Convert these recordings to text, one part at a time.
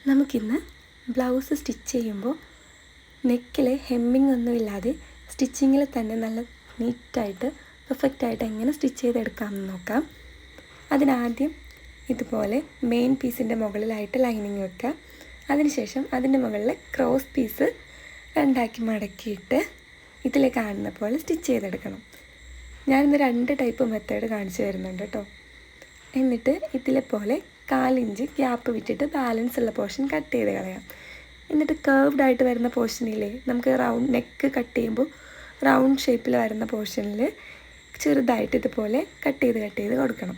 നമുക്കിന്ന് blouse stitch ചെയ്യുമ്പോൾ നെക്കിൽ ഹെമ്മിങ് ഒന്നുമില്ലാതെ സ്റ്റിച്ചിങ്ങിൽ തന്നെ നല്ല നീറ്റായിട്ട് പെർഫെക്റ്റായിട്ട് എങ്ങനെ സ്റ്റിച്ച് ചെയ്തെടുക്കാമെന്ന് നോക്കാം. അതിനാദ്യം ഇതുപോലെ മെയിൻ പീസിൻ്റെ മുകളിലായിട്ട് ലൈനിങ് വെക്കുക. അതിനുശേഷം അതിൻ്റെ മുകളിൽ ക്രോസ് പീസ് രണ്ടാക്കി മടക്കിയിട്ട് ഇതിൽ കാണുന്ന പോലെ സ്റ്റിച്ച് ചെയ്തെടുക്കണം. ഞാനിന്ന് 2 ടൈപ്പ് മെത്തേഡ് കാണിച്ചു തരുന്നുണ്ട് കേട്ടോ. എന്നിട്ട് ഇതിലെ പോലെ 1/4 ഇഞ്ച് ഗ്യാപ്പ് വിട്ടിട്ട് ബാലൻസ് ഉള്ള പോർഷൻ കട്ട് ചെയ്ത് കളയാം. എന്നിട്ട് കർവ്ഡ് ആയിട്ട് വരുന്ന പോർഷനിൽ നമുക്ക് നെക്ക് കട്ട് ചെയ്യുമ്പോൾ റൗണ്ട് ഷേപ്പിൽ വരുന്ന പോർഷനിൽ ചെറുതായിട്ട് ഇതുപോലെ കട്ട് ചെയ്ത് കൊടുക്കണം.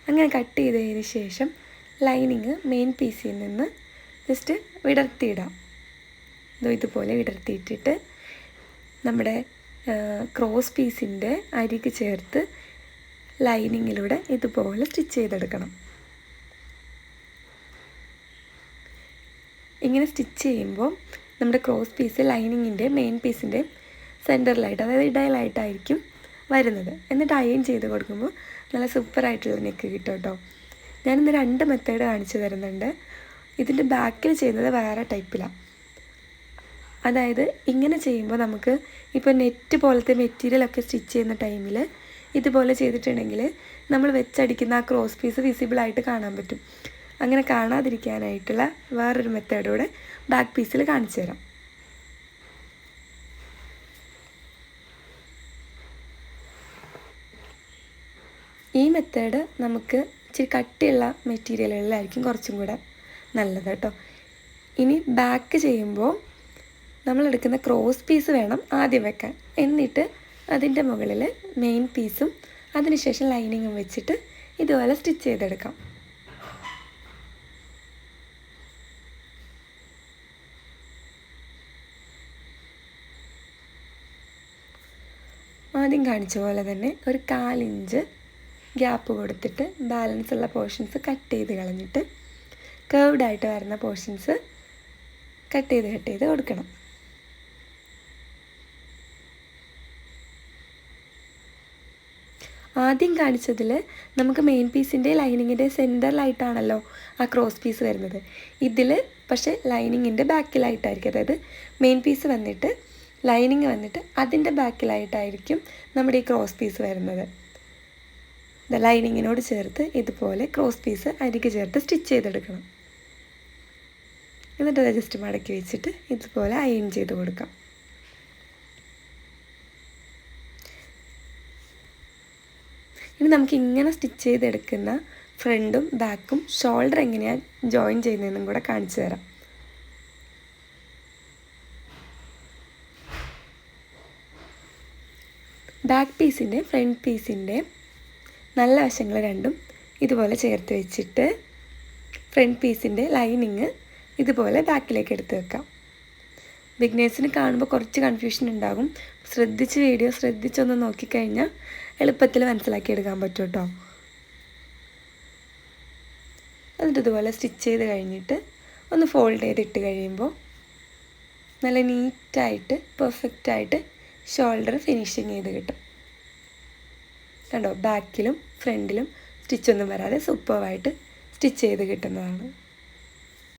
അങ്ങനെ കട്ട് ചെയ്തതിന് ശേഷം ലൈനിങ് മെയിൻ പീസിൽ നിന്ന് ജസ്റ്റ് വിടർത്തിയിടാം. ഇതുപോലെ വിടർത്തിയിട്ടിട്ട് നമ്മുടെ ക്രോസ് പീസിൻ്റെ അരിക് ചേർത്ത് ലൈനിങ്ങിലൂടെ ഇതുപോലെ സ്റ്റിച്ച് ചെയ്തെടുക്കണം. ഇങ്ങനെ സ്റ്റിച്ച് ചെയ്യുമ്പോൾ നമ്മുടെ ക്രോസ് പീസ് ലൈനിങ്ങിൻ്റെ മെയിൻ പീസിൻ്റെ സെൻറ്ററിലായിട്ട്, അതായത് ഇടയിലായിട്ടായിരിക്കും വരുന്നത്. എന്നിട്ട് അയൺ ചെയ്ത് കൊടുക്കുമ്പോൾ നല്ല സൂപ്പറായിട്ടുള്ള നെക്ക് കിട്ടും കേട്ടോ. ഞാനിന്ന് 2 മെത്തേഡ് കാണിച്ചു തരുന്നുണ്ട്. ഇതിൻ്റെ ബാക്കിൽ ചെയ്യുന്നത് വേറെ ടൈപ്പിലാണ്. അതായത് ഇങ്ങനെ ചെയ്യുമ്പോൾ നമുക്ക് ഇപ്പോൾ നെറ്റ് പോലത്തെ മെറ്റീരിയലൊക്കെ സ്റ്റിച്ച് ചെയ്യുന്ന ടൈമിൽ ഇതുപോലെ ചെയ്തിട്ടുണ്ടെങ്കിൽ നമ്മൾ വെച്ചടിക്കുന്ന ആ ക്രോസ് പീസ് വിസിബിളായിട്ട് കാണാൻ പറ്റും. അങ്ങനെ കാണാതിരിക്കാനായിട്ടുള്ള വേറൊരു മെത്തേഡൂടെ ബാക്ക് പീസിൽ കാണിച്ചു തരാം. ഈ മെത്തേഡ് നമുക്ക് ഇച്ചിരി കട്ടിയുള്ള മെറ്റീരിയലുകളിലായിരിക്കും കുറച്ചും കൂടെ നല്ലത് കേട്ടോ. ഇനി ബാക്ക് ചെയ്യുമ്പോൾ നമ്മളെടുക്കുന്ന ക്രോസ് പീസ് വേണം ആദ്യം വെക്കാൻ. എന്നിട്ട് അതിൻ്റെ മുകളിൽ മെയിൻ പീസും അതിനുശേഷം ലൈനിങ്ങും വെച്ചിട്ട് ഇതുപോലെ സ്റ്റിച്ച് ചെയ്തെടുക്കാം. ആദ്യം കാണിച്ച പോലെ തന്നെ ഒരു 1/4 ഇഞ്ച് ഗ്യാപ്പ് കൊടുത്തിട്ട് ബാലൻസ് ഉള്ള പോർഷൻസ് കട്ട് ചെയ്ത് കളഞ്ഞിട്ട് കർവ്ഡായിട്ട് വരുന്ന പോർഷൻസ് കട്ട് ചെയ്ത് കൊടുക്കണം. ആദ്യം കാണിച്ചതിൽ നമുക്ക് മെയിൻ പീസിൻ്റെ ലൈനിങ്ങിൻ്റെ സെൻറ്ററിലായിട്ടാണല്ലോ ആ ക്രോസ് പീസ് വരുന്നത്. ഇതിൽ പക്ഷേ ലൈനിങ്ങിൻ്റെ ബാക്കിലായിട്ടായിരിക്കും, അതായത് മെയിൻ പീസ് വന്നിട്ട് ലൈനിങ് വന്നിട്ട് അതിൻ്റെ ബാക്കിലായിട്ടായിരിക്കും നമ്മുടെ ഈ ക്രോസ് പീസ് വരുന്നത്. ലൈനിങ്ങിനോട് ചേർത്ത് ഇതുപോലെ ക്രോസ് പീസ് അരികെ ചേർത്ത് സ്റ്റിച്ച് ചെയ്തെടുക്കണം. എന്നിട്ട് അത് ജസ്റ്റ് മടക്കി വെച്ചിട്ട് ഇതുപോലെ അയൺ ചെയ്ത് കൊടുക്കാം. ഇനി നമുക്ക് ഇങ്ങനെ സ്റ്റിച്ച് ചെയ്തെടുക്കുന്ന ഫ്രണ്ടും ബാക്കും ഷോൾഡർ എങ്ങനെയാണ് ജോയിൻ ചെയ്യുന്നതെന്നും കൂടെ കാണിച്ചു തരാം. ബാക്ക് പീസിൻ്റെ ഫ്രണ്ട് പീസിൻ്റെ നല്ല വശങ്ങൾ രണ്ടും ഇതുപോലെ ചേർത്ത് വെച്ചിട്ട് ഫ്രണ്ട് പീസിൻ്റെ ലൈനിങ് ഇതുപോലെ ബാക്കിലേക്ക് എടുത്ത് വെക്കാം. ബിഗ്നേഴ്സിന് കാണുമ്പോൾ കുറച്ച് കൺഫ്യൂഷൻ ഉണ്ടാകും. വീഡിയോ ശ്രദ്ധിച്ചൊന്ന് നോക്കിക്കഴിഞ്ഞാൽ എളുപ്പത്തിൽ മനസ്സിലാക്കിയെടുക്കാൻ പറ്റും കേട്ടോ. എന്നിട്ട് ഇതുപോലെ സ്റ്റിച്ച് ചെയ്ത് കഴിഞ്ഞിട്ട് ഒന്ന് ഫോൾഡ് ചെയ്തിട്ട് കഴിയുമ്പോൾ നല്ല നീറ്റായിട്ട് പെർഫെക്റ്റായിട്ട് ഷോൾഡർ ഫിനിഷിങ് ചെയ്ത് കിട്ടും. കണ്ടോ, ബാക്കിലും ഫ്രണ്ടിലും സ്റ്റിച്ചൊന്നും വരാതെ സൂപ്പറായിട്ട് സ്റ്റിച്ച് ചെയ്ത് കിട്ടുന്നതാണ്.